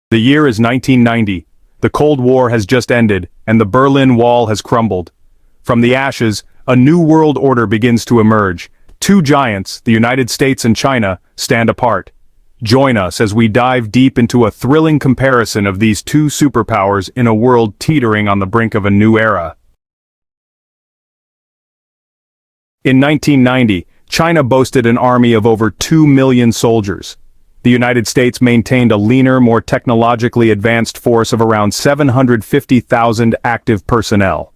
The year is 1990. The Cold War has just ended, and the Berlin Wall has crumbled. From the ashes, a new world order begins to emerge. Two giants, the United States and China, stand apart. Join us as we dive deep into a thrilling comparison of these two superpowers in a world teetering on the brink of a new era. In 1990, China boasted an army of over 2 million soldiers. The United States maintained a leaner, more technologically advanced force of around 750,000 active personnel.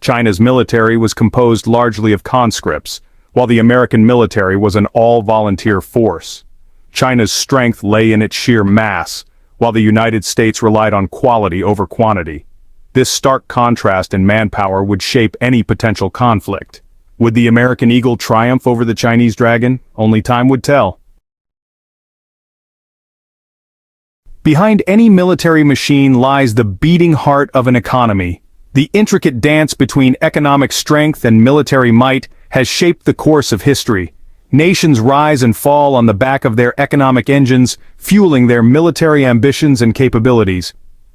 China's military was composed largely of conscripts, while the American military was an all-volunteer force. China's strength lay in its sheer mass, while the United States relied on quality over quantity. This stark contrast in manpower would shape any potential conflict. Would the American eagle triumph over the Chinese dragon? Only time would tell. Behind any military machine lies the beating heart of an economy. The intricate dance between economic strength and military might has shaped the course of history. Nations rise and fall on the back of their economic engines, fueling their military ambitions and capabilities.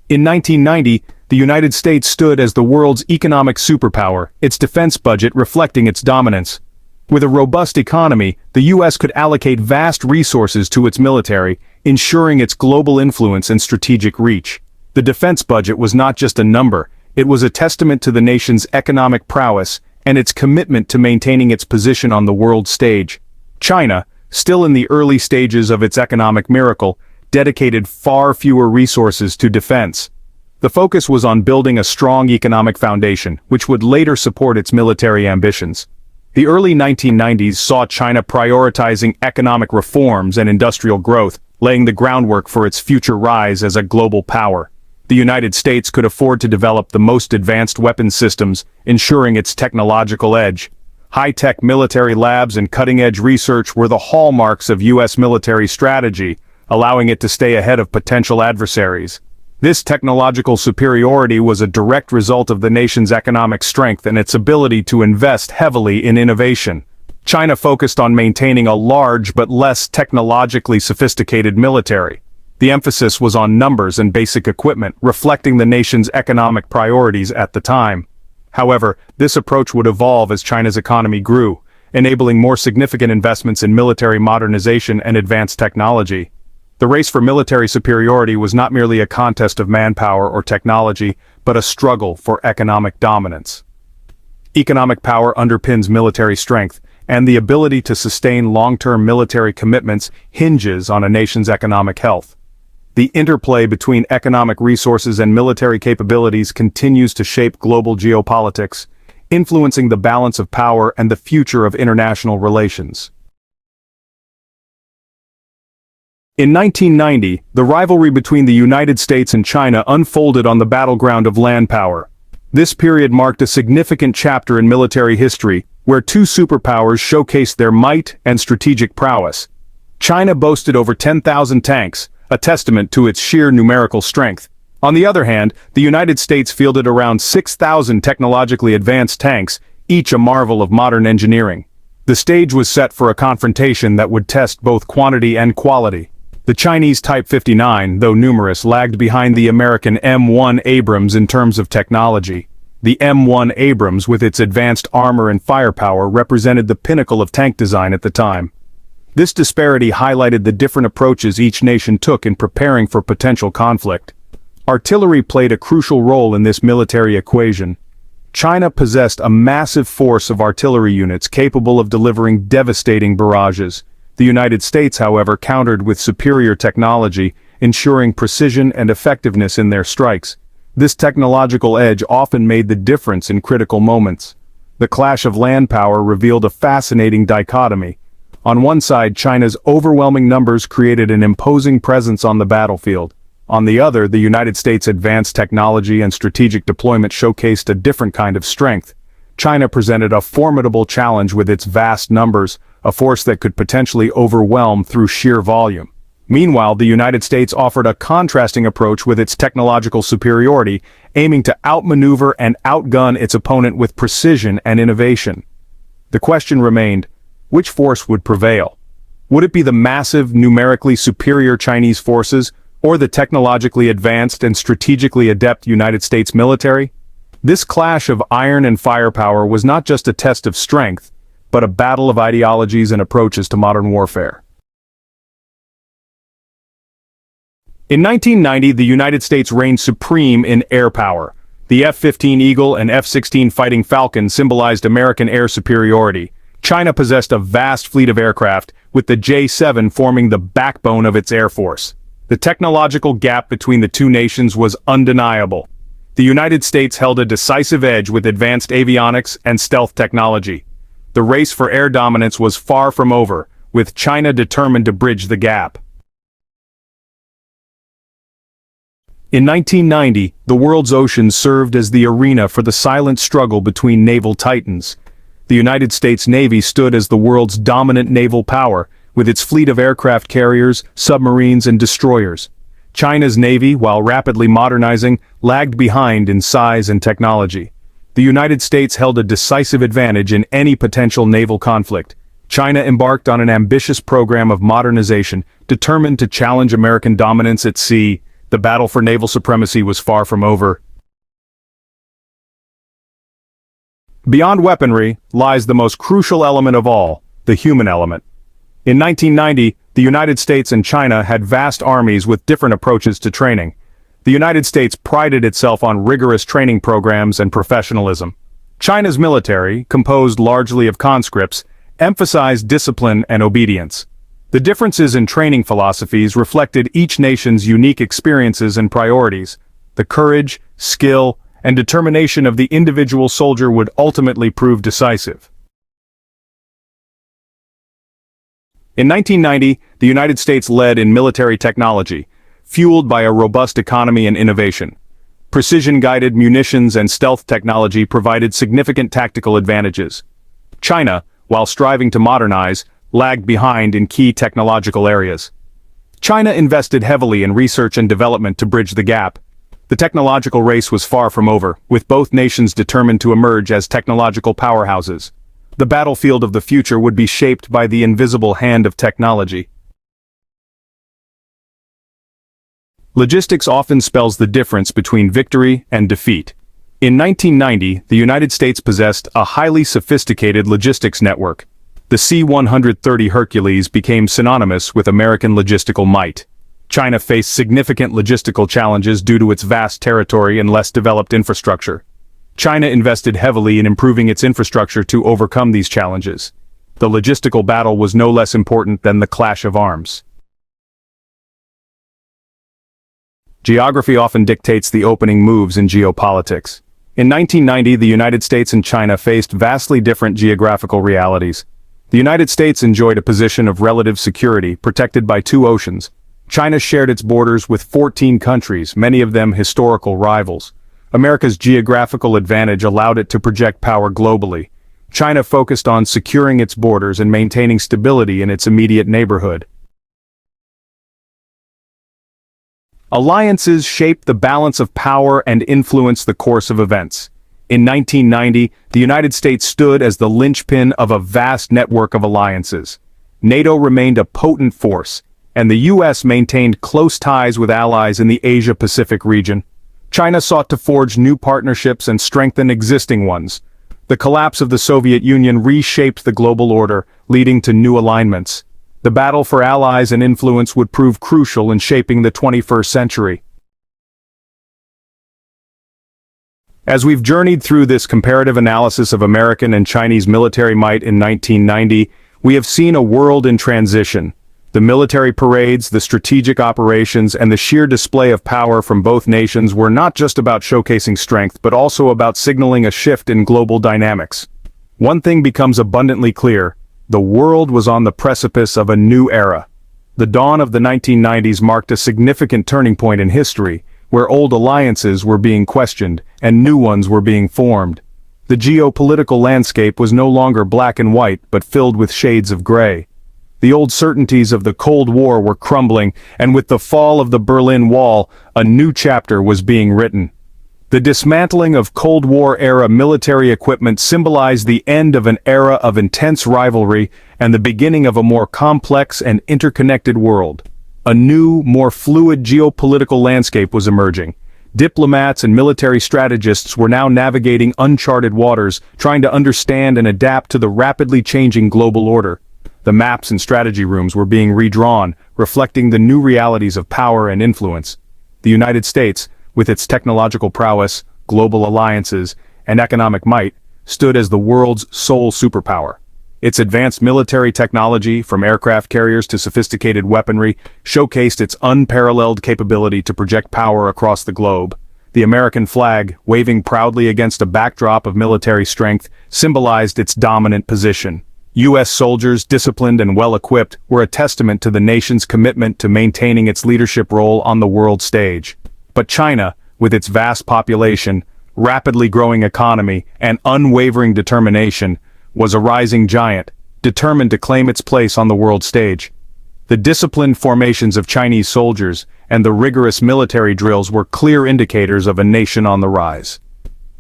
In 1990, the United States stood as the world's economic superpower, its defense budget reflecting its dominance. With a robust economy, the U.S. could allocate vast resources to its military, ensuring its global influence and strategic reach. The defense budget was not just a number, it was a testament to the nation's economic prowess and its commitment to maintaining its position on the world stage. China, still in the early stages of its economic miracle, dedicated far fewer resources to defense. The focus was on building a strong economic foundation, which would later support its military ambitions. The early 1990s saw China prioritizing economic reforms and industrial growth, laying the groundwork for its future rise as a global power. The United States could afford to develop the most advanced weapons systems, ensuring its technological edge. High-tech military labs and cutting-edge research were the hallmarks of U.S. military strategy, allowing it to stay ahead of potential adversaries. This technological superiority was a direct result of the nation's economic strength and its ability to invest heavily in innovation. China focused on maintaining a large but less technologically sophisticated military. The emphasis was on numbers and basic equipment, reflecting the nation's economic priorities at the time. However, this approach would evolve as China's economy grew, enabling more significant investments in military modernization and advanced technology. The race for military superiority was not merely a contest of manpower or technology, but a struggle for economic dominance. Economic power underpins military strength, and the ability to sustain long-term military commitments hinges on a nation's economic health. The interplay between economic resources and military capabilities continues to shape global geopolitics, influencing the balance of power and the future of international relations. In 1990, the rivalry between the United States and China unfolded on the battleground of land power. This period marked a significant chapter in military history, where two superpowers showcased their might and strategic prowess. China boasted over 10,000 tanks, a testament to its sheer numerical strength. On the other hand, the United States fielded around 6,000 technologically advanced tanks, each a marvel of modern engineering. The stage was set for a confrontation that would test both quantity and quality. The Chinese Type 59, though numerous, lagged behind the American M1 Abrams in terms of technology. The M1 Abrams, with its advanced armor and firepower, represented the pinnacle of tank design at the time. This disparity highlighted the different approaches each nation took in preparing for potential conflict. Artillery played a crucial role in this military equation. China possessed a massive force of artillery units capable of delivering devastating barrages. The United States, however, countered with superior technology, ensuring precision and effectiveness in their strikes. This technological edge often made the difference in critical moments. The clash of land power revealed a fascinating dichotomy. On one side, China's overwhelming numbers created an imposing presence on the battlefield. On the other, the United States' advanced technology and strategic deployment showcased a different kind of strength. China presented a formidable challenge with its vast numbers, a force that could potentially overwhelm through sheer volume. Meanwhile, the United States offered a contrasting approach with its technological superiority, aiming to outmaneuver and outgun its opponent with precision and innovation. The question remained, which force would prevail? Would it be the massive, numerically superior Chinese forces, or the technologically advanced and strategically adept United States military? This clash of iron and firepower was not just a test of strength, but a battle of ideologies and approaches to modern warfare. In 1990, the United States reigned supreme in air power. The F-15 Eagle and F-16 Fighting Falcon symbolized American air superiority. China possessed a vast fleet of aircraft, with the J-7 forming the backbone of its air force. The technological gap between the two nations was undeniable. The United States held a decisive edge with advanced avionics and stealth technology. The race for air dominance was far from over, with China determined to bridge the gap. In 1990, the world's oceans served as the arena for the silent struggle between naval titans. The United States Navy stood as the world's dominant naval power, with its fleet of aircraft carriers, submarines, and destroyers. China's Navy, while rapidly modernizing, lagged behind in size and technology. The United States held a decisive advantage in any potential naval conflict. China embarked on an ambitious program of modernization, determined to challenge American dominance at sea. The battle for naval supremacy was far from over. Beyond weaponry lies the most crucial element of all, the human element. In 1990, the United States and China had vast armies with different approaches to training. The United States prided itself on rigorous training programs and professionalism. China's military, composed largely of conscripts, emphasized discipline and obedience. The differences in training philosophies reflected each nation's unique experiences and priorities. The courage, skill, and determination of the individual soldier would ultimately prove decisive. In 1990, the United States led in military technology, fueled by a robust economy and innovation. Precision-guided munitions and stealth technology provided significant tactical advantages. China, while striving to modernize, lagged behind in key technological areas. China invested heavily in research and development to bridge the gap. The technological race was far from over, with both nations determined to emerge as technological powerhouses. The battlefield of the future would be shaped by the invisible hand of technology. Logistics often spells the difference between victory and defeat. In 1990, the United States possessed a highly sophisticated logistics network. The C-130 Hercules became synonymous with American logistical might. China faced significant logistical challenges due to its vast territory and less developed infrastructure. China invested heavily in improving its infrastructure to overcome these challenges. The logistical battle was no less important than the clash of arms. Geography often dictates the opening moves in geopolitics. In 1990, the United States and China faced vastly different geographical realities. The United States enjoyed a position of relative security, protected by two oceans. China shared its borders with 14 countries, many of them historical rivals. America's geographical advantage allowed it to project power globally. China focused on securing its borders and maintaining stability in its immediate neighborhood. Alliances shaped the balance of power and influenced the course of events. In 1990, the United States stood as the linchpin of a vast network of alliances. NATO remained a potent force, and the U.S. maintained close ties with allies in the Asia-Pacific region. China sought to forge new partnerships and strengthen existing ones. The collapse of the Soviet Union reshaped the global order, leading to new alignments. The battle for allies and influence would prove crucial in shaping the 21st century. As we've journeyed through this comparative analysis of American and Chinese military might in 1990, we have seen a world in transition. The military parades, the strategic operations, and the sheer display of power from both nations were not just about showcasing strength, but also about signaling a shift in global dynamics. One thing becomes abundantly clear: the world was on the precipice of a new era. The dawn of the 1990s marked a significant turning point in history, where old alliances were being questioned and new ones were being formed. The geopolitical landscape was no longer black and white, but filled with shades of gray. The old certainties of the Cold War were crumbling, and with the fall of the Berlin Wall, a new chapter was being written. The dismantling of Cold War-era military equipment symbolized the end of an era of intense rivalry and the beginning of a more complex and interconnected world. A new, more fluid geopolitical landscape was emerging. Diplomats and military strategists were now navigating uncharted waters, trying to understand and adapt to the rapidly changing global order. The maps and strategy rooms were being redrawn, reflecting the new realities of power and influence. The United States, with its technological prowess, global alliances, and economic might, stood as the world's sole superpower. Its advanced military technology, from aircraft carriers to sophisticated weaponry, showcased its unparalleled capability to project power across the globe. The American flag, waving proudly against a backdrop of military strength, symbolized its dominant position. U.S. soldiers, disciplined and well-equipped, were a testament to the nation's commitment to maintaining its leadership role on the world stage. But China, with its vast population, rapidly growing economy, and unwavering determination, was a rising giant, determined to claim its place on the world stage. The disciplined formations of Chinese soldiers and the rigorous military drills were clear indicators of a nation on the rise.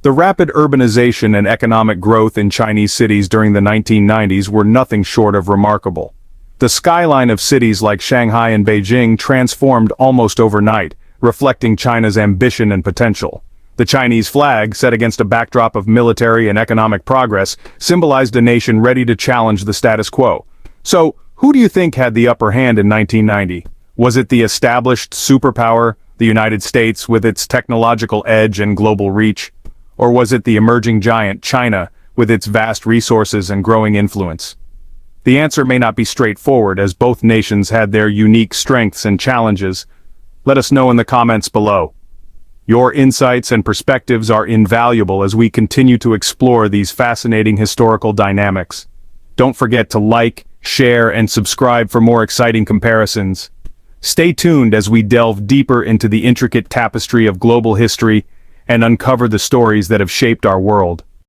The rapid urbanization and economic growth in Chinese cities during the 1990s were nothing short of remarkable. The skyline of cities like Shanghai and Beijing transformed almost overnight, reflecting China's ambition and potential. The Chinese flag, set against a backdrop of military and economic progress, symbolized a nation ready to challenge the status quo. So, who do you think had the upper hand in 1990? Was it the established superpower, the United States, with its technological edge and global reach? Or was it the emerging giant, China, with its vast resources and growing influence? The answer may not be straightforward, as both nations had their unique strengths and challenges. Let us know in the comments below. Your insights and perspectives are invaluable as we continue to explore these fascinating historical dynamics. Don't forget to like, share, and subscribe for more exciting comparisons. Stay tuned as we delve deeper into the intricate tapestry of global history and uncover the stories that have shaped our world.